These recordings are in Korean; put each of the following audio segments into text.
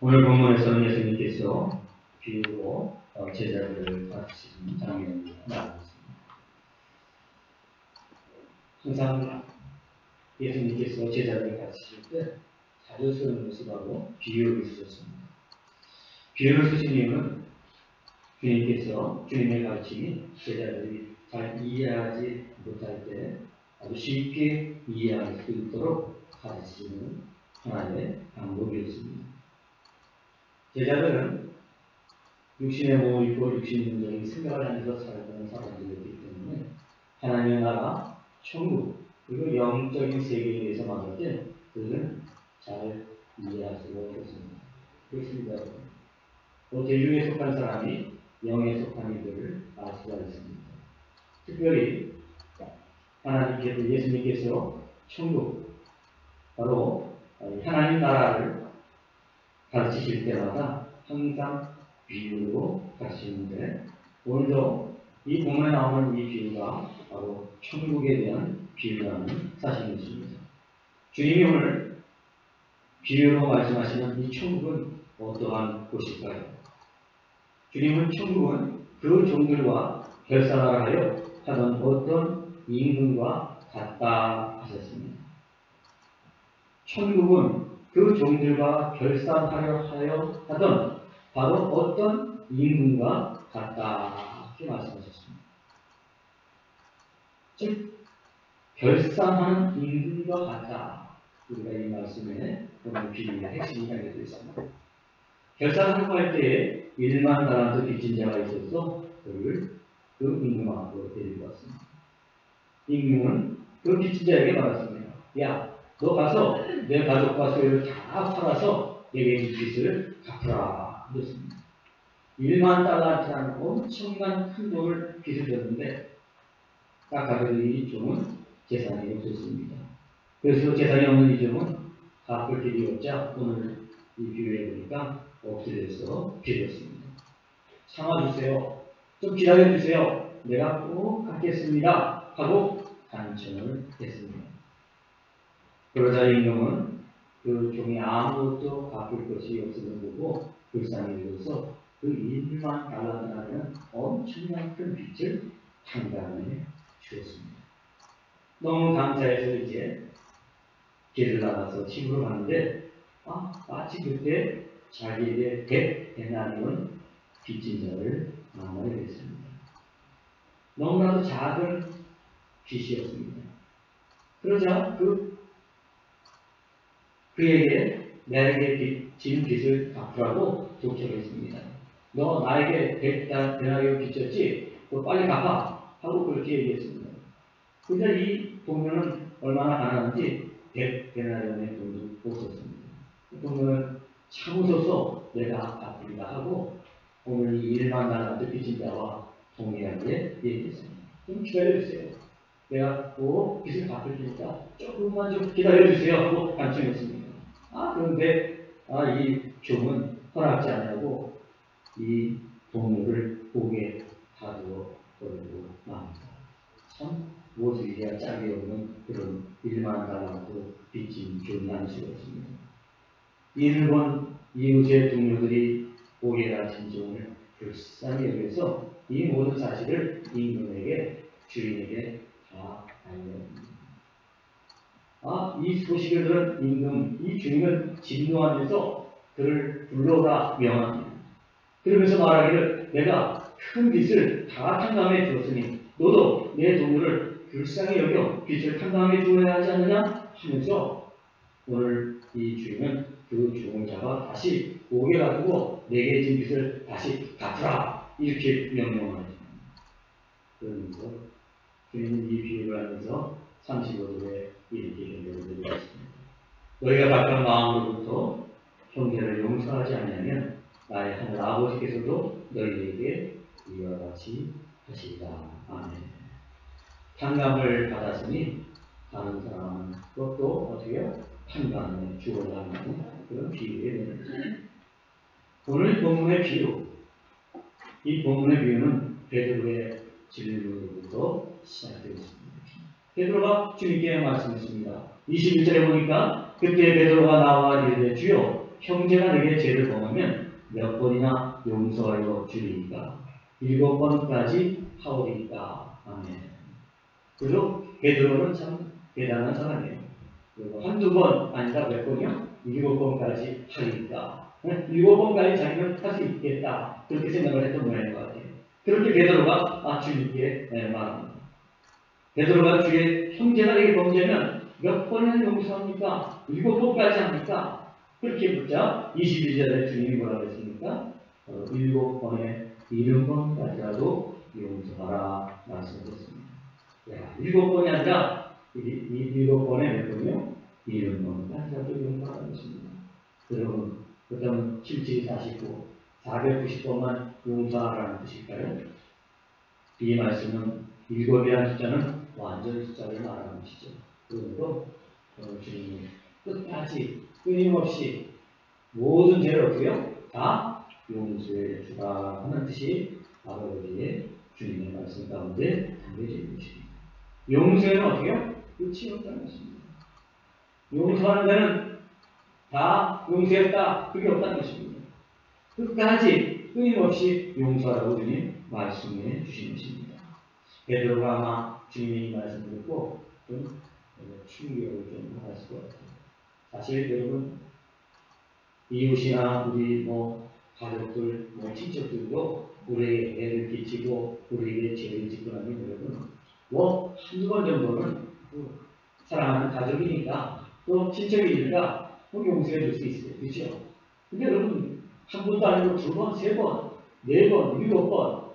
오늘 본문에서는 예수님께서 비유로 제자들을 가르치는 장면이 나오고 있습니다. 항상 예수님께서 제자들을 가르치실 때 자주 쓰는 것이 바로 비유를 쓰셨습니다. 비유를 쓰신 이유는 주님께서 주님의 가르침이 제자들이 잘 이해하지 못할 때 아주 쉽게 이해할 수 있도록 가르치는 하나의 방법이었습니다. 제자들은 육신의 몸을 입고 육신적인 생각을 하면서 살아가는 사람들이었기 때문에 하나님의 나라, 천국, 그리고 영적인 세계에 대해서 말할 때 그들은 잘 이해할 수가 없었습니다. 그렇습니다. 대중에 속한 사람이 영에 속한 이들을 알 수가 있습니다. 특별히 하나님께서 예수님께서 천국, 바로 하나님 나라를 가르치실 때마다 항상 비유로 가르치는데 오늘도 이 본문에 나오는 이 비유가 바로 천국에 대한 비유라는 사실입니다. 주님이 오늘 비유로 말씀하시는 이 천국은 어떠한 곳일까요? 주님은 천국은 그 종들과 결산하려 하여 하던 어떤 임금과 같다 하셨습니다. 천국은 그 종들과 결산하려 하여 하던 바로 어떤 임금과 같다 이렇게 말씀하셨습니다. 즉 결산하는 임금과 같다. 우리가 이 말씀에 오늘 비유의 핵심이 담겨져 있습니다. 결산하려고 할 때에 1만 달란트 빚진 자가 있어서 그를 그 임금 앞으로 데리고 왔습니다. 임금은 그 빚진 자에게 말했습니다. 야, 너 가서 내 가족과 소유를 다 팔아서 내게 이 빚을 갚으라. 그랬습니다. 1만 달란트라는 엄청난 큰 돈을 빚을 졌는데 딱 가게도 이 종은 재산이 없었습니다. 그래서 재산이 없는 이 종은 갚을 길이 없자 오늘 이 비유에 보니까 없어져서 빌었습니다. 참아주세요. 좀 기다려주세요. 내가 꼭 갚겠습니다. 하고 간청을 했습니다. 그러자 임금은 그 종이 아무것도 갚을 것이 없음을 보고 불쌍히 여겨서 그 1만 달란트라는 엄청난 큰 빚을 한간에 주었습니다. 너무 감사해서 이제 길을 나가서 집으로 가는데 마치 그때 자기에게 100데나리온 빚진 자를 만나게 됐습니다. 너무나도 작은 빚이었습니다. 그러자 그에게 내게 진 빚을 갚으라고 요청했습니다. 너 나에게 100데나리온 빚졌지? 너 빨리 갚아! 하고 그렇게 얘기했습니다. 그런데 이 동료는 얼마나 가난한지 100데나리온의 돈도 없었습니다. 그 동료는 참으소서 내가 갚으리라 하고 오늘 이 1만 달란트 빚진 자와 동일하게 얘기했습니다. 좀 기다려주세요. 내가 꼭 빚을 갚을 테니까 조금만 좀 기다려주세요 하고 간청했습니다. 그런데 이 종은 허락지 않냐고 이 동료를 옥에 가두어 버리고 맙니다. 참 모습이야 짝이 없는 그런 1만 달란트 빚진 종이 아닐 수가 없습니다. 일본 이웃의 동료들이 옥에 갇힌 종을 불쌍히 여겨서 이 모든 사실을 임금에게 주인에게 다 알려줍니다. 이 소식을 들은 임금, 이 주인은 진노하면서 그를 불러오라 명합니다. 그러면서 말하기를 내가 큰 빚을 다 탕감해 주었으니 너도 내 동료를 불쌍히 여겨 빚을 탕감해 주어야 하지 않느냐 하면서 오늘 이 주인은 그 종을 잡아 다시 옥에 가두고 내게 진 빚을 다시 갚으라 이렇게 명령합니다. 그러면서 주인은 이 비유를 하면서 35절에 이렇게 변명을 드리겠습니다. 너희가 각각 마음으로부터 형제를 용서하지 않으면 나의 하늘 아버지께서도 너희에게 이와 같이 하시리라. 아멘. 탕감을 받았으니 다른 사람은 그것도 어떻게 판단에 주어야 하는 그런 비유에 있는 오늘 본문의 비유, 이 본문의 비유는 베드로의 진리로부터 시작되었습니다. 베드로가 주님께 말씀했습니다. 21절에 보니까 그때 베드로가 나와 이르되 주여 형제가 내게 죄를 범하면 몇 번이나 용서하여 주리이까? 7번까지 하오리이까? 아멘. 그죠? 베드로는 참 대단한 사람이에요. 그리고 한두 번 아니라 몇 번이요? 7번까지 하리이까? 7번까지 자기는 할 수 있겠다. 그렇게 생각을 했던 모양인 것 같아요. 그렇게 베드로가 주님께 말합니다. 베드로가 주의 형제가 내게 범죄하면 몇 번이나 용서합니까? 7번까지 합니까? 그렇게 묻자 22절에 주님이 뭐라고 했습니까? 7번에 70번까지라도 용서하라 말씀하셨습니다. 7번이 아니라 7번에 몇 번이요? 70번까지라도 용서하라 했습니다. 여러분, 그렇다면 77, 49, 490번만 용서하라는 뜻일까요? 이 말씀은 7이라는 숫자는 완전 숫자를 말하는 것이죠. 그것도 주님이 끝까지 끊임없이 모든 죄를 어떻게요? 다 용서해 주라 하는 뜻이 바로 여기에 주님의 말씀 가운데 담겨져 있는 것입니다. 용서에는 어떻게요? 끝이 없다는 것입니다. 용서하는 데는 다 용서했다. 그게 없다는 것입니다. 끝까지 끊임없이 용서하라고 주님 말씀해 주신 것입니다. 베드로가 아마 주님의 이 말씀을 듣고 좀 충격을 좀 받았을 것 같아요. 사실 여러분, 이웃이나 우리 가족들, 친척들도 우리에게 애를 끼치고 우리에게 죄를 짓고 나면 여러분 한두 번 정도는 사랑하는 가족이니까 또 친척이니까 용서해 줄 수 있어요. 그렇죠? 근데 여러분 한 번도 아니고 2번, 3번, 4번, 7번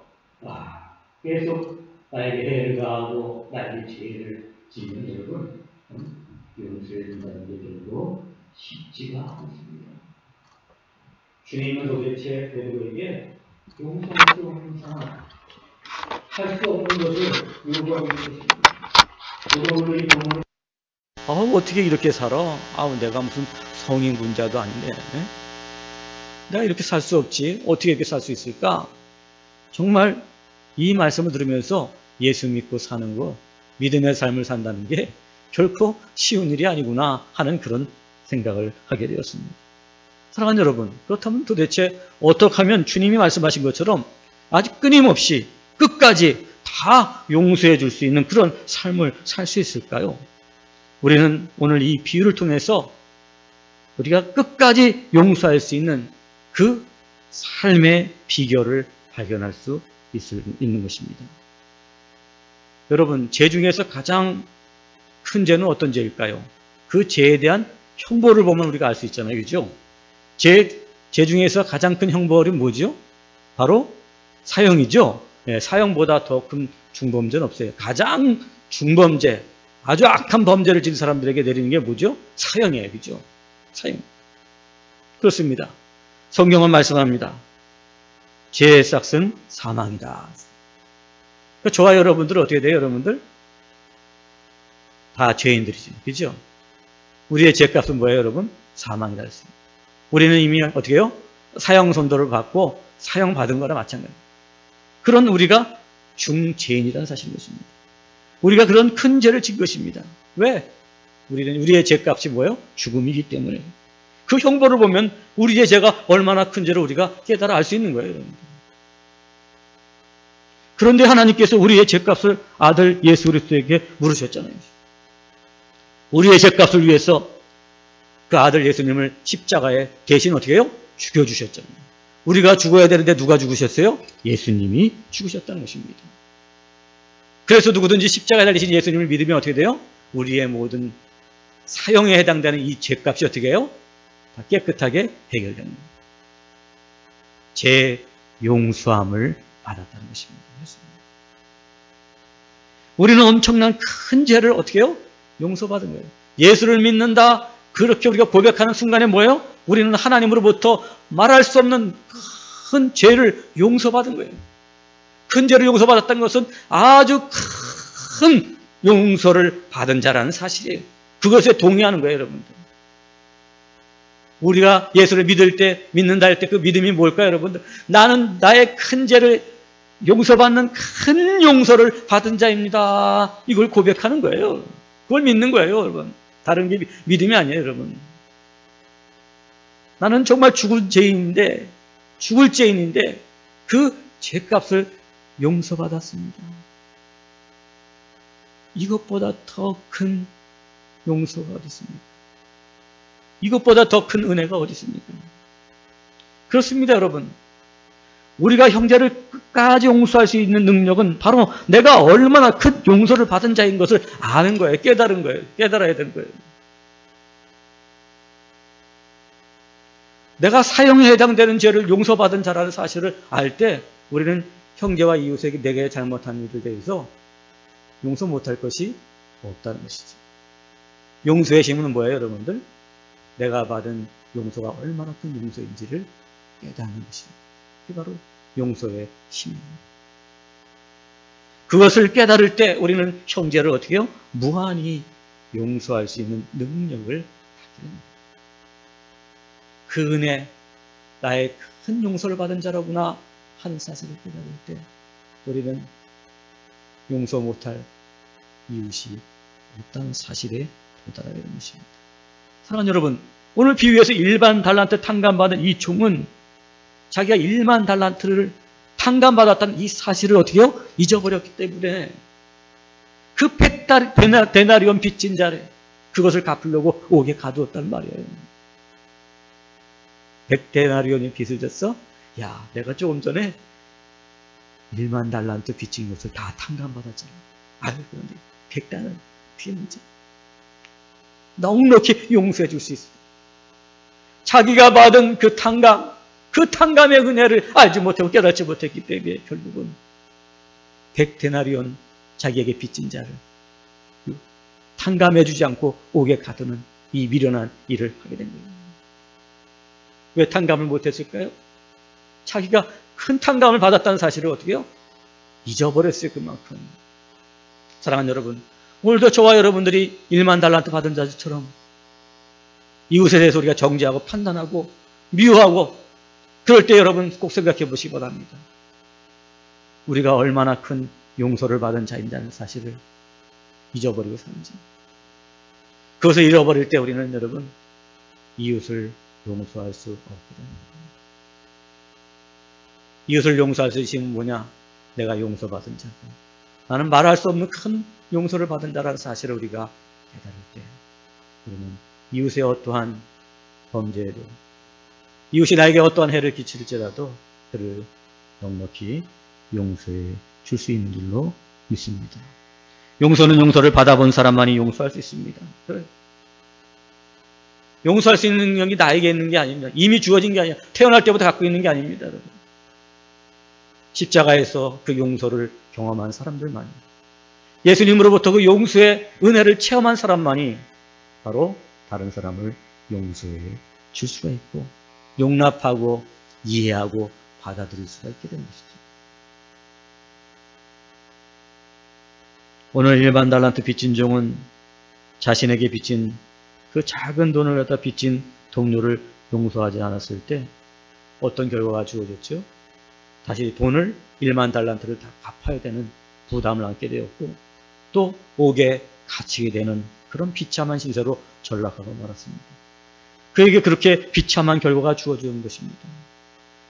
계속 나에게 해를 가하고 나에게 죄를 지면 여러분 용서해 준다는 게 별로 쉽지가 않습니다. 주님은 도대체 베드로에게 용서할 수 없는 상황, 할 수 없는 것을 요구하고 있습니다. 베드로의 경우는 어떻게 이렇게 살아? 내가 무슨 성인군자도 아닌데 내가 이렇게 살 수 없지. 어떻게 이렇게 살 수 있을까? 정말 이 말씀을 들으면서 예수 믿고 사는 거, 믿음의 삶을 산다는 게 결코 쉬운 일이 아니구나 하는 그런 생각을 하게 되었습니다. 사랑하는 여러분, 그렇다면 도대체 어떻게 하면 주님이 말씀하신 것처럼 아주 끊임없이 끝까지 다 용서해 줄 수 있는 그런 삶을 살 수 있을까요? 우리는 오늘 이 비유를 통해서 우리가 끝까지 용서할 수 있는 그 삶의 비결을 발견할 수 있는 것입니다. 여러분, 죄 중에서 가장 큰 죄는 어떤 죄일까요? 그 죄에 대한 형벌을 보면 우리가 알 수 있잖아요. 그죠? 죄 중에서 가장 큰 형벌이 뭐죠? 바로 사형이죠. 사형보다 더 큰 중범죄는 없어요. 가장 중범죄, 아주 악한 범죄를 지은 사람들에게 내리는 게 뭐죠? 사형이에요. 그죠? 사형. 그렇습니다. 성경은 말씀합니다. 죄의 삭은 사망이다. 그러니까 저와 여러분들은 어떻게 돼요? 여러분들? 다 죄인들이죠. 그죠? 우리의 죄값은 뭐예요, 여러분? 사망이다 했습니다. 우리는 이미 어떻게 해요? 사형 선고를 받고 사형 받은 거나 마찬가지입니다. 그런 우리가 중죄인이라는 사실인 것입니다. 우리가 그런 큰 죄를 진 것입니다. 왜? 우리의 죄값이 뭐예요? 죽음이기 때문에. 그 형벌을 보면 우리의 죄가 얼마나 큰 죄를 우리가 깨달아 알 수 있는 거예요, 여러분. 그런데 하나님께서 우리의 죄값을 아들 예수 그리스도에게 물으셨잖아요. 우리의 죄값을 위해서 그 아들 예수님을 십자가에 대신 어떻게 해요? 죽여주셨잖아요. 우리가 죽어야 되는데 누가 죽으셨어요? 예수님이 죽으셨다는 것입니다. 그래서 누구든지 십자가에 달리신 예수님을 믿으면 어떻게 돼요? 우리의 모든 사형에 해당되는 이 죄값이 어떻게 해요? 다 깨끗하게 해결됩니다. 죄 용서함을 받았다는 것입니다. 우리는 엄청난 큰 죄를 어떻게 해요? 용서받은 거예요. 예수를 믿는다. 그렇게 우리가 고백하는 순간에 뭐예요? 우리는 하나님으로부터 말할 수 없는 큰 죄를 용서받은 거예요. 큰 죄를 용서받았다는 것은 아주 큰 용서를 받은 자라는 사실이에요. 그것에 동의하는 거예요, 여러분들. 우리가 예수를 믿는다 할 때 그 믿음이 뭘까요, 여러분들? 나는 나의 큰 죄를 용서받는 큰 용서를 받은 자입니다. 이걸 고백하는 거예요. 그걸 믿는 거예요, 여러분. 다른 게 믿음이 아니에요, 여러분. 나는 정말 죽을 죄인인데 그 죄값을 용서받았습니다. 이것보다 더 큰 용서가 어디 있습니까? 이것보다 더 큰 은혜가 어디 있습니까? 그렇습니다, 여러분. 우리가 형제를 끝까지 용서할 수 있는 능력은 바로 내가 얼마나 큰 용서를 받은 자인 것을 아는 거예요. 깨달은 거예요. 깨달아야 되는 거예요. 내가 사형에 해당되는 죄를 용서받은 자라는 사실을 알 때 우리는 형제와 이웃에게 내게 잘못한 일에 대해서 용서 못할 것이 없다는 것이죠. 용서의 힘은 뭐예요, 여러분들? 내가 받은 용서가 얼마나 큰 용서인지를 깨닫는 것입니다. 그게 바로 용서의 힘입니다. 그것을 깨달을 때 우리는 형제를 어떻게 해요? 무한히 용서할 수 있는 능력을 갖게 됩니다. 그 은혜, 나의 큰 용서를 받은 자라구나 하는 사실을 깨달을 때 우리는 용서 못할 이웃이 없다는 사실에 도달하게 되는 것입니다. 사랑하는 여러분, 오늘 비유에서 1만 달란트 탕감받은 이 종은 자기가 1만 달란트를 탕감받았다는 이 사실을 어떻게 해요? 잊어버렸기 때문에 그 데나리온 빚진 자를 그것을 갚으려고 옥에 가두었단 말이에요. 100데나리온의 빚을 졌어? 야, 내가 조금 전에 1만 달란트 빚진 것을 다 탕감받았잖아. 아유, 그런데 100달러 빚는지 넉넉히 용서해 줄 수 있어요. 자기가 받은 그 탕감의 은혜를 알지 못하고 깨닫지 못했기 때문에 결국은 100데나리온 자기에게 빚진 자를 탕감해 주지 않고 옥에 가두는 이 미련한 일을 하게 된 거예요. 왜 탕감을 못했을까요? 자기가 큰 탕감을 받았다는 사실을 어떻게 해요? 잊어버렸어요, 그만큼. 사랑하는 여러분, 오늘도 저와 여러분들이 1만 달란트 받은 자처럼 이웃에 대해서 우리가 정죄하고 판단하고 미워하고 그럴 때 여러분 꼭 생각해 보시기 바랍니다. 우리가 얼마나 큰 용서를 받은 자인다는 사실을 잊어버리고 사는지. 그것을 잃어버릴 때 우리는 여러분 이웃을 용서할 수 없게 됩니다. 이웃을 용서할 수 있으면 뭐냐? 내가 용서받은 자고 나는 말할 수 없는 큰 용서를 받은 자라는 사실을 우리가 깨달을 때 우리는 이웃의 어떠한 범죄에도 이웃이 나에게 어떠한 해를 끼칠지라도 그를 넉넉히 용서해 줄 수 있는 줄로 믿습니다. 용서는 용서를 받아본 사람만이 용서할 수 있습니다. 용서할 수 있는 능력이 나에게 있는 게 아닙니다. 이미 주어진 게 아니라 태어날 때부터 갖고 있는 게 아닙니다. 여러분. 십자가에서 그 용서를 경험한 사람들만이 예수님으로부터 그 용서의 은혜를 체험한 사람만이 바로 다른 사람을 용서해 줄 수가 있고 용납하고 이해하고 받아들일 수가 있게 되는 것이죠. 오늘 1만 달란트 빚진 종은 자신에게 빚진 그 작은 돈을 갖다 빚진 동료를 용서하지 않았을 때 어떤 결과가 주어졌죠? 다시 돈을 1만 달란트를 다 갚아야 되는 부담을 안게 되었고 또 옥에 갇히게 되는 그런 비참한 신세로 전락하고 말았습니다. 그에게 그렇게 비참한 결과가 주어지는 것입니다.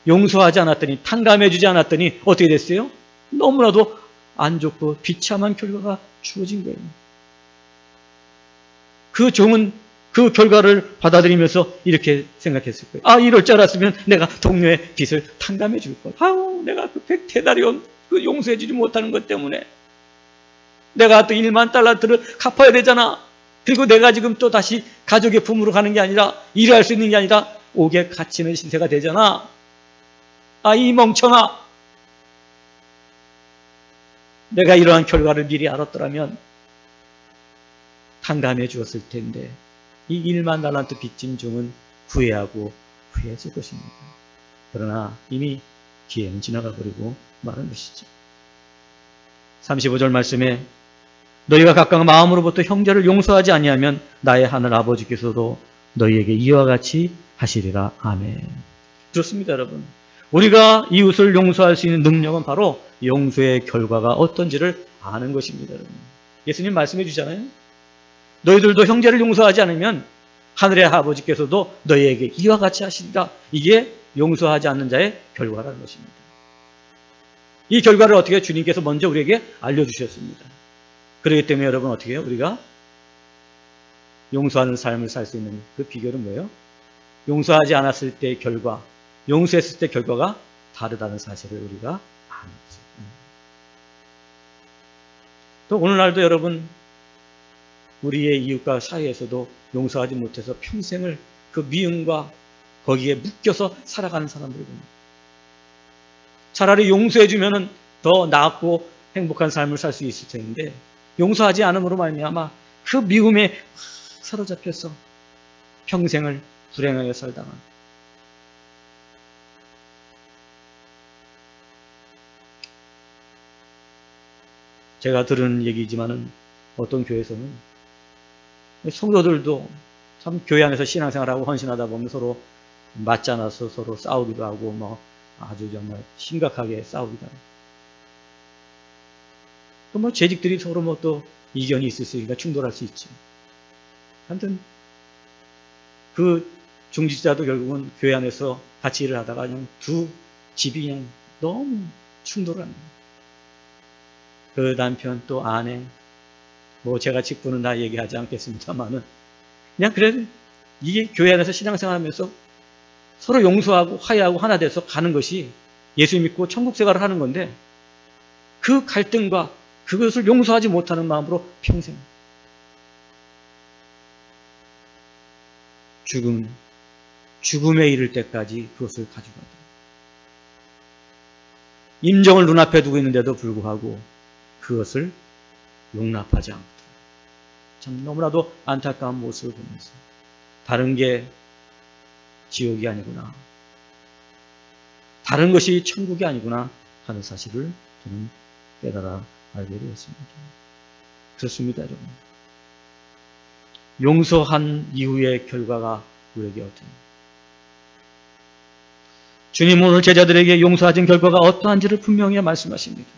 용서하지 않았더니 탕감해주지 않았더니 어떻게 됐어요? 너무나도 안 좋고 비참한 결과가 주어진 거예요. 그 종은 그 결과를 받아들이면서 이렇게 생각했을 거예요. 아, 이럴 줄 알았으면 내가 동료의 빚을 탕감해 줄 걸. 아우, 내가 그 100데나리온 그 용서해 주지 못하는 것 때문에 내가 또 1만 달란트를 갚아야 되잖아. 그리고 내가 지금 또 다시 가족의 품으로 가는 게 아니라 일할 수 있는 게 아니라 옥에 갇히는 신세가 되잖아. 아, 이 멍청아. 내가 이러한 결과를 미리 알았더라면 탕감해 주었을 텐데 이 1만 달란트 빚진 종은 후회하고 후회했을 것입니다. 그러나 이미 기회는 지나가 버리고 말한 것이죠. 35절 말씀에 너희가 각각 마음으로부터 형제를 용서하지 아니하면 나의 하늘 아버지께서도 너희에게 이와 같이 하시리라. 아멘. 그렇습니다, 여러분. 우리가 이웃을 용서할 수 있는 능력은 바로 용서의 결과가 어떤지를 아는 것입니다. 여러분. 예수님 말씀해 주잖아요. 너희들도 형제를 용서하지 않으면 하늘의 아버지께서도 너희에게 이와 같이 하시리라. 이게 용서하지 않는 자의 결과라는 것입니다. 이 결과를 어떻게 주님께서 먼저 우리에게 알려주셨습니다. 그렇기 때문에 여러분 어떻게 해요? 우리가 용서하는 삶을 살 수 있는 그 비결은 뭐예요? 용서하지 않았을 때의 결과, 용서했을 때 결과가 다르다는 사실을 우리가 아는 거죠. 또 오늘날도 여러분 우리의 이웃과 사이에서도 용서하지 못해서 평생을 그 미움과 거기에 묶여서 살아가는 사람들이 봅니다. 차라리 용서해주면 더 나았고 행복한 삶을 살 수 있을 텐데 용서하지 않음으로 말미암아 그 미움에 사로잡혀서 평생을 불행하게 살다가 제가 들은 얘기지만은 어떤 교회에서는 성도들도 참 교회 안에서 신앙생활하고 헌신하다 보면 서로 맞지 않아서 서로 싸우기도 하고 뭐 아주 정말 심각하게 싸우기도 하고 또 뭐 재직들이 서로 뭐 또 이견이 있을 수 있으니까 충돌할 수 있지. 아무튼 그 중직자도 결국은 교회 안에서 같이 일을 하다가 그냥 두 집이 그냥 너무 충돌을 합니다. 그 남편 또 아내 뭐 제가 직분은 다 얘기하지 않겠습니다만은 그냥 그래도 이게 교회 안에서 신앙생활하면서 서로 용서하고 화해하고 하나 돼서 가는 것이 예수 믿고 천국 생활을 하는 건데 그 갈등과 그것을 용서하지 못하는 마음으로 평생 죽음에 이를 때까지 그것을 가지고 간다. 임종을 눈앞에 두고 있는데도 불구하고 그것을 용납하지 않고 참 너무나도 안타까운 모습을 보면서 다른 게 지옥이 아니구나, 다른 것이 천국이 아니구나 하는 사실을 저는 깨달아 알게 되었습니다. 그렇습니다, 여러분. 용서한 이후의 결과가 우리에게 어떤 주님 오늘 제자들에게 용서하신 결과가 어떠한지를 분명히 말씀하십니다.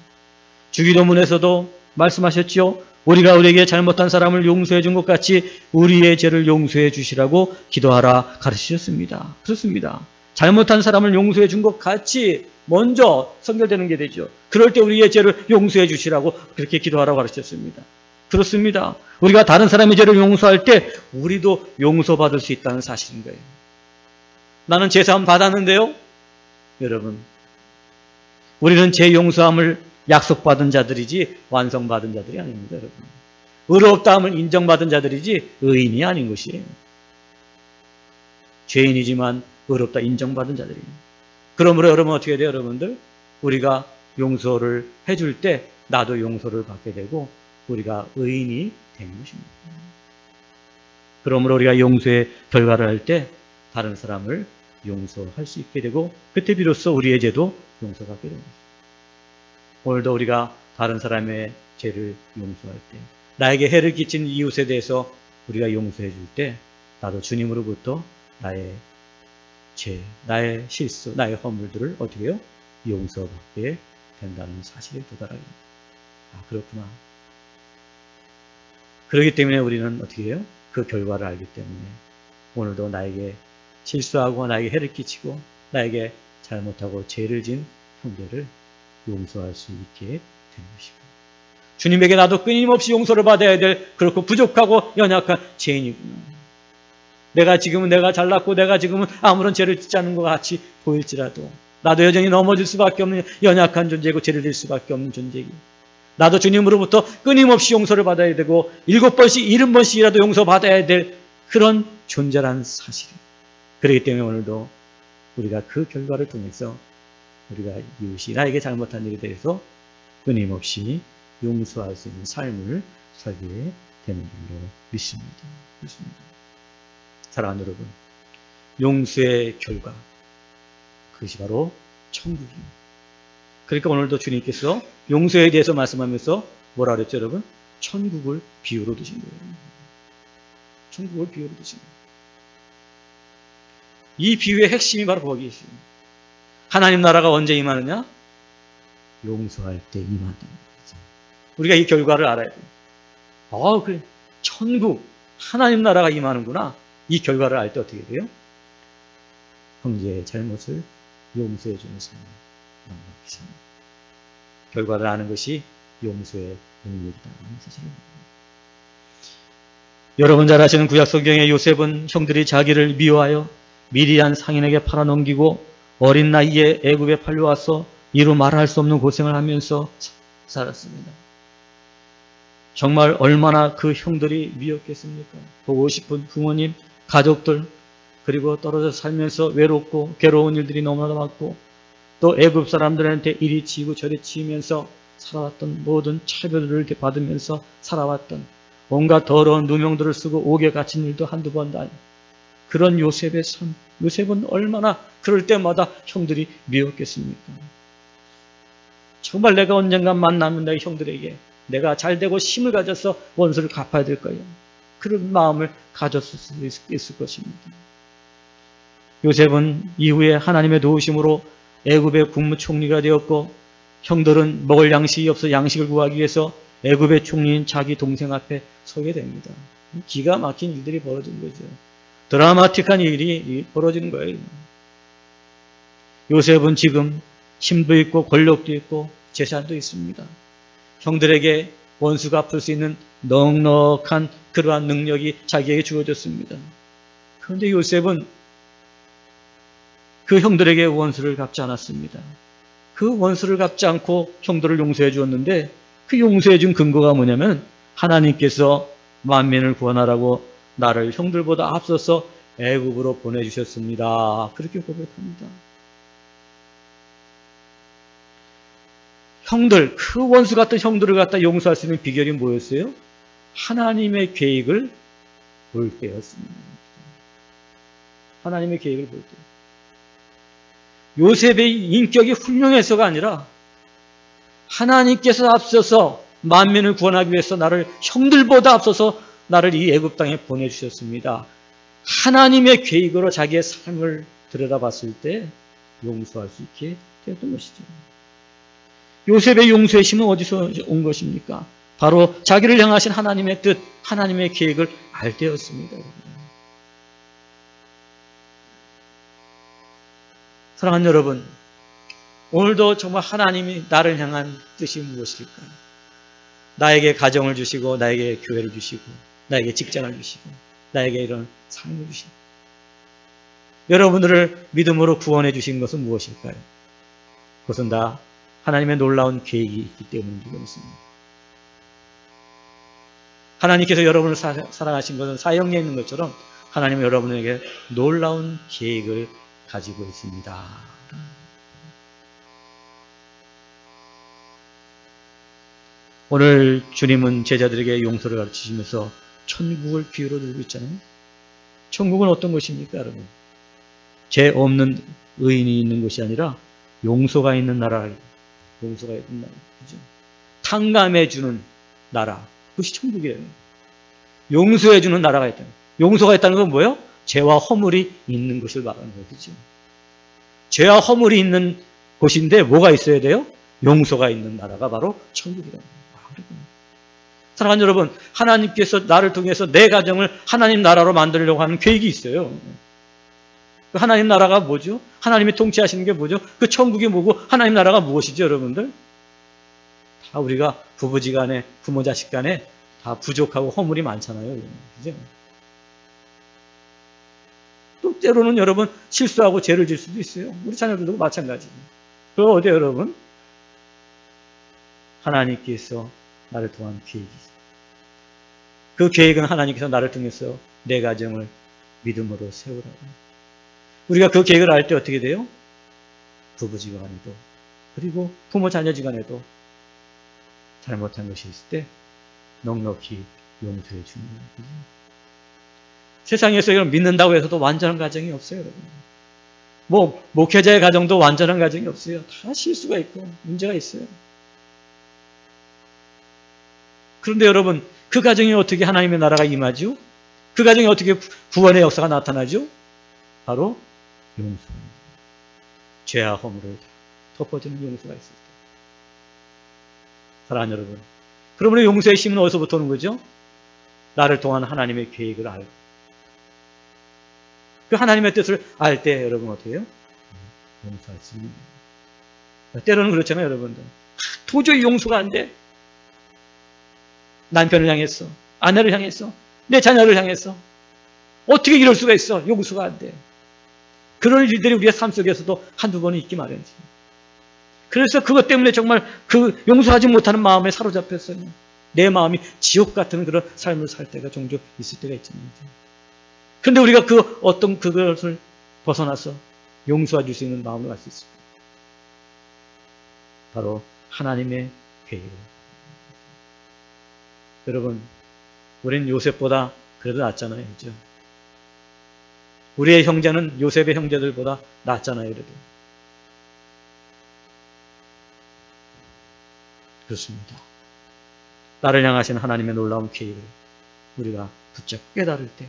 주기도문에서도 말씀하셨죠. 우리가 우리에게 잘못한 사람을 용서해 준 것 같이 우리의 죄를 용서해 주시라고 기도하라 가르치셨습니다. 그렇습니다. 잘못한 사람을 용서해 준 것 같이 먼저 선결되는 게 되죠. 그럴 때 우리의 죄를 용서해 주시라고 그렇게 기도하라고 가르치셨습니다. 그렇습니다. 우리가 다른 사람의 죄를 용서할 때 우리도 용서받을 수 있다는 사실인 거예요. 나는 제사함 받았는데요. 여러분, 우리는 죄 용서함을 약속받은 자들이지 완성받은 자들이 아닙니다. 여러분, 의롭다함을 인정받은 자들이지 의인이 아닌 것이에요. 죄인이지만 의롭다 인정받은 자들이에요. 그러므로 여러분 어떻게 돼요? 여러분들 우리가 용서를 해줄 때 나도 용서를 받게 되고 우리가 의인이 되는 것입니다. 그러므로 우리가 용서의 결과를 할 때 다른 사람을 용서할 수 있게 되고 그때 비로소 우리의 죄도 용서받게 됩니다. 오늘도 우리가 다른 사람의 죄를 용서할 때 나에게 해를 끼친 이웃에 대해서 우리가 용서해 줄 때 나도 주님으로부터 나의 죄, 나의 실수, 나의 허물들을 어떻게 해요? 용서받게 된다는 사실에 도달하게 됩니다. 아, 그렇구나. 그렇기 때문에 우리는 어떻게 해요? 그 결과를 알기 때문에 오늘도 나에게 실수하고 나에게 해를 끼치고 나에게 잘못하고 죄를 진 형제를 용서할 수 있게 되는 것입니다. 주님에게 나도 끊임없이 용서를 받아야 될 그렇고 부족하고 연약한 죄인이구나. 내가 잘났고 내가 지금은 아무런 죄를 짓지 않은 것 같이 보일지라도 나도 여전히 넘어질 수밖에 없는 연약한 존재이고 죄를 질 수밖에 없는 존재이고 나도 주님으로부터 끊임없이 용서를 받아야 되고 7번씩 70번씩이라도 용서받아야 될 그런 존재라는 사실입니다. 그렇기 때문에 오늘도 우리가 그 결과를 통해서 우리가 이웃이 나에게 잘못한 일에 대해서 끊임없이 용서할 수 있는 삶을 살게 되는 줄로 믿습니다. 그렇습니다. 사랑하는 여러분, 용서의 결과 그것이 바로 천국입니다. 그러니까 오늘도 주님께서 용서에 대해서 말씀하면서 뭐라 그랬죠, 여러분? 천국을 비유로 드신 거예요. 천국을 비유로 드신 거예요. 이 비유의 핵심이 바로 거기에 있습니다. 하나님 나라가 언제 임하느냐? 용서할 때 임한다는 거죠. 우리가 이 결과를 알아야 돼요. 그래. 천국, 하나님 나라가 임하는구나. 이 결과를 알 때 어떻게 돼요? 형제의 잘못을 용서해 주는 삶을 넉넉히 삽니다. 결과를 아는 것이 용서의 능력이다 하는 사실을 봅니다. 여러분 잘 아시는 구약 성경의 요셉은 형들이 자기를 미워하여 미디안 상인에게 팔아넘기고 어린 나이에 애굽에 팔려와서 이루 말할 수 없는 고생을 하면서 살았습니다. 정말 얼마나 그 형들이 미웠겠습니까? 보고 싶은 부모님, 가족들, 그리고 떨어져 살면서 외롭고 괴로운 일들이 너무나 많고 또 애굽 사람들한테 이리 치이고 저리 치이면서 살아왔던 모든 차별을 받으면서 살아왔던 온갖 더러운 누명들을 쓰고 옥에 갇힌 일도 한두 번도 아니고 그런 요셉의 삶, 요셉은 얼마나 그럴 때마다 형들이 미웠겠습니까? 정말 내가 언젠가 만나면 내 형들에게 내가 잘되고 힘을 가져서 원수를 갚아야 될 거예요. 그런 마음을 가졌을 수 있을 것입니다. 요셉은 이후에 하나님의 도우심으로 애굽의 국무총리가 되었고 형들은 먹을 양식이 없어 양식을 구하기 위해서 애굽의 총리인 자기 동생 앞에 서게 됩니다. 기가 막힌 일들이 벌어진 거죠. 드라마틱한 일이 벌어지는 거예요. 요셉은 지금 힘도 있고 권력도 있고 재산도 있습니다. 형들에게 원수 갚을 수 있는 넉넉한 그러한 능력이 자기에게 주어졌습니다. 그런데 요셉은 그 형들에게 원수를 갚지 않았습니다. 그 원수를 갚지 않고 형들을 용서해 주었는데 그 용서해 준 근거가 뭐냐면 하나님께서 만민을 구원하라고 나를 형들보다 앞서서 애굽으로 보내주셨습니다. 그렇게 고백합니다. 형들, 그 원수 같은 형들을 갖다 용서할 수 있는 비결이 뭐였어요? 하나님의 계획을 볼 때였습니다. 하나님의 계획을 볼 때. 요셉의 인격이 훌륭해서가 아니라 하나님께서 앞서서 만민을 구원하기 위해서 나를 형들보다 앞서서 나를 이 애굽 땅에 보내주셨습니다. 하나님의 계획으로 자기의 삶을 들여다봤을 때 용서할 수 있게 되었던 것이죠. 요셉의 용서의 힘은 어디서 온 것입니까? 바로 자기를 향하신 하나님의 뜻, 하나님의 계획을 알 때였습니다. 사랑하는 여러분, 오늘도 정말 하나님이 나를 향한 뜻이 무엇일까요? 나에게 가정을 주시고 나에게 교회를 주시고 나에게 직장을 주시고 나에게 이런 삶을 주시고 여러분들을 믿음으로 구원해 주신 것은 무엇일까요? 그것은 다 하나님의 놀라운 계획이 있기 때문인 줄 믿습니다. 하나님께서 여러분을 사랑하신 것은 사형리에 있는 것처럼 하나님은 여러분에게 놀라운 계획을 가지고 있습니다. 오늘 주님은 제자들에게 용서를 가르치시면서 천국을 비유로 들고 있잖아요. 천국은 어떤 것입니까, 여러분? 죄 없는 의인이 있는 것이 아니라 용서가 있는 나라, 용서가 있는 나라, 그죠? 탕감해주는 나라, 그것이 천국이에요. 용서해주는 나라가 있다. 용서가 있다는 건 뭐예요? 죄와 허물이 있는 것을 말하는 거예요, 그죠? 죄와 허물이 있는 곳인데 뭐가 있어야 돼요? 용서가 있는 나라가 바로 천국이라는 거예요. 사랑하는 여러분, 하나님께서 나를 통해서 내 가정을 하나님 나라로 만들려고 하는 계획이 있어요. 그 하나님 나라가 뭐죠? 하나님이 통치하시는 게 뭐죠? 그 천국이 뭐고 하나님 나라가 무엇이죠, 여러분들? 다 우리가 부부지간에 부모 자식 간에 다 부족하고 허물이 많잖아요. 그죠? 또 때로는 여러분 실수하고 죄를 질 수도 있어요. 우리 자녀들도 마찬가지예요. 그거 어디에요, 여러분? 하나님께서 나를 통한 계획이 있어요. 그 계획은 하나님께서 나를 통해서 내 가정을 믿음으로 세우라고. 우리가 그 계획을 알 때 어떻게 돼요? 부부지간에도 그리고 부모 자녀지간에도 잘못한 것이 있을 때 넉넉히 용서해 주는 거예요. 세상에서 이걸 믿는다고 해서도 완전한 가정이 없어요, 여러분. 뭐 목회자의 가정도 완전한 가정이 없어요. 다 실수가 있고 문제가 있어요. 그런데 여러분, 그 가정에 어떻게 하나님의 나라가 임하죠? 그 가정에 어떻게 구원의 역사가 나타나죠? 바로 용서입니다. 죄와 허물을 덮어주는 용서가 있을 때. 사랑하는 여러분, 그러므로 용서의 힘은 어디서부터 오는 거죠? 나를 통한 하나님의 계획을 알고 그 하나님의 뜻을 알 때 여러분 어떻게 해요? 용서할 수 있는 거예요. 때로는 그렇잖아요, 여러분들. 도저히 용서가 안 돼. 남편을 향했어. 아내를 향했어. 내 자녀를 향했어. 어떻게 이럴 수가 있어? 용서가 안 돼. 그런 일들이 우리의 삶 속에서도 한두 번은 있기 마련이지. 그래서 그것 때문에 정말 그 용서하지 못하는 마음에 사로잡혔어요. 내 마음이 지옥 같은 그런 삶을 살 때가 종종 있을 때가 있잖아요. 그런데 우리가 그 어떤 그것을 벗어나서 용서해 줄 수 있는 마음을 갈 수 있습니다. 바로 하나님의 계획. 여러분, 우리는 요셉보다 그래도 낫잖아요. 그죠? 우리의 형제는 요셉의 형제들보다 낫잖아요. 그래도. 그렇습니다. 나를 향하신 하나님의 놀라운 계획을 우리가 붙잡고 깨달을 때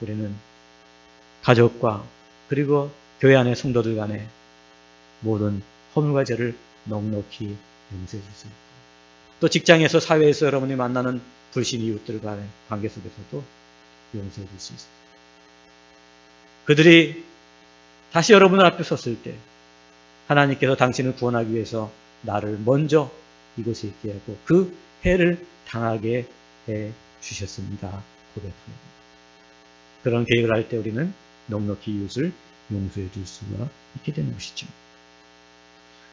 우리는 가족과 그리고 교회 안의 성도들 간의 모든 허물과 죄를 넉넉히 용서해 줄 수 있고, 또 직장에서 사회에서 여러분이 만나는 불신 이웃들과의 관계 속에서도 용서해 줄 수 있습니다. 그들이 다시 여러분 앞에 섰을 때 하나님께서 당신을 구원하기 위해서 나를 먼저 이곳에 있게 하고 그 해를 당하게 해 주셨습니다. 고백합니다. 그런 계획을 할 때 우리는 넉넉히 이웃을 용서해 줄 수가 있게 되는 것이죠.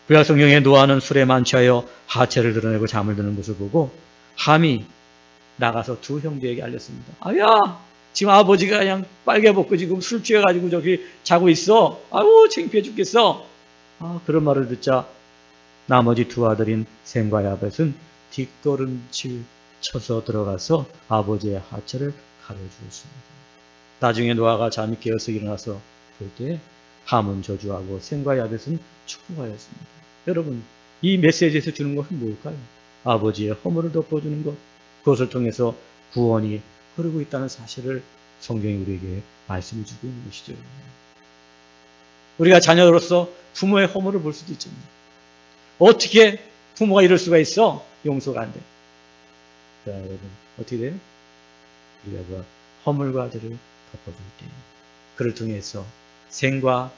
구약 성경에 노아는 술에 만취하여 하체를 드러내고 잠을 드는 것을 보고 함이 나가서 두 형제에게 알렸습니다. 아야, 지금 아버지가 그냥 빨개 벗고 지금 술 취해가지고 저기 자고 있어. 아유, 창피해 죽겠어. 그런 말을 듣자 나머지 두 아들인 셈과 야벳은 뒷걸음질 쳐서 들어가서 아버지의 하체를 가려주었습니다. 나중에 노아가 잠이 깨어서 일어나서 볼 때 함은 저주하고 셈과 야벳은 축복하였습니다. 여러분, 이 메시지에서 주는 것은 뭘까요? 아버지의 허물을 덮어주는 것, 그것을 통해서 구원이 흐르고 있다는 사실을 성경이 우리에게 말씀해 주고 있는 것이죠. 우리가 자녀로서 부모의 허물을 볼 수도 있잖아요. 어떻게 부모가 이럴 수가 있어? 용서가 안 돼. 자, 여러분, 어떻게 돼요? 우리가 그 허물과 죄를 덮어줄 때 그를 통해서 셈과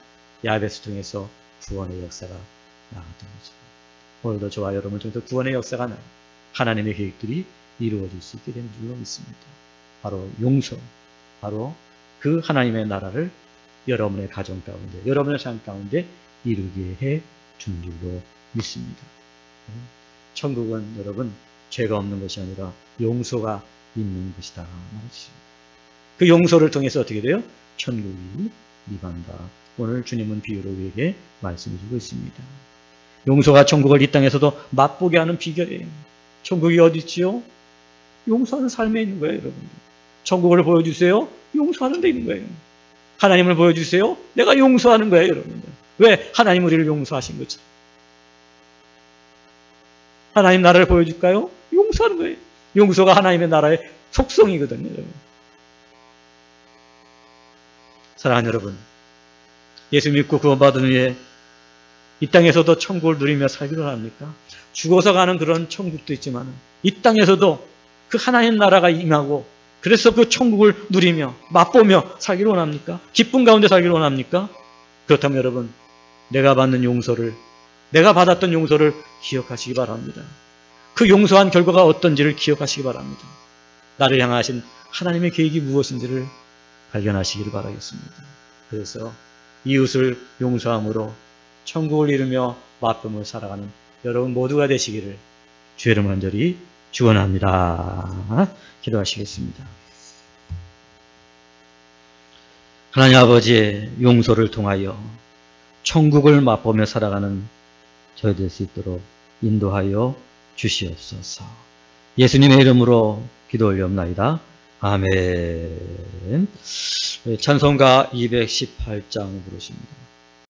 야벳을 통해서 구원의 역사가 나왔던 거죠. 오늘도 저와 여러분을 통해서 구원의 역사가 나요. 하나님의 계획들이 이루어질 수 있게 되는 줄로 믿습니다. 바로 용서, 바로 그 하나님의 나라를 여러분의 가정 가운데, 여러분의 삶 가운데 이루게 해 준 줄로 믿습니다. 천국은 여러분 죄가 없는 것이 아니라 용서가 있는 것이다 말했습니다. 그 용서를 통해서 어떻게 돼요? 천국이 임한다. 오늘 주님은 비유로 우리에게 말씀해 주고 있습니다. 용서가 천국을 이 땅에서도 맛보게 하는 비결이에요. 천국이 어디 있지요? 용서하는 삶에 있는 거예요, 여러분들. 천국을 보여주세요. 용서하는 데 있는 거예요. 하나님을 보여주세요. 내가 용서하는 거예요, 여러분들. 왜? 하나님 우리를 용서하신 거죠. 하나님 나라를 보여줄까요? 용서하는 거예요. 용서가 하나님의 나라의 속성이거든요, 여러분. 사랑하는 여러분, 예수 믿고 구원받은 후에 이 땅에서도 천국을 누리며 살기로 합니까? 죽어서 가는 그런 천국도 있지만 이 땅에서도 그 하나님 나라가 임하고 그래서 그 천국을 누리며 맛보며 살기로 원합니까? 기쁨 가운데 살기로 원합니까? 그렇다면 여러분, 내가 받는 용서를, 내가 받았던 용서를 기억하시기 바랍니다. 그 용서한 결과가 어떤지를 기억하시기 바랍니다. 나를 향하신 하나님의 계획이 무엇인지를 발견하시기를 바라겠습니다. 그래서 이웃을 용서함으로 천국을 이루며 맛보며 살아가는 여러분 모두가 되시기를 주의 이름으로 간절히 축원합니다. 기도하시겠습니다. 하나님 아버지의 용서를 통하여 천국을 맛보며 살아가는 저희 될 수 있도록 인도하여 주시옵소서. 예수님의 이름으로 기도 올리옵나이다. 아멘. 찬송가 218장 부르십니다.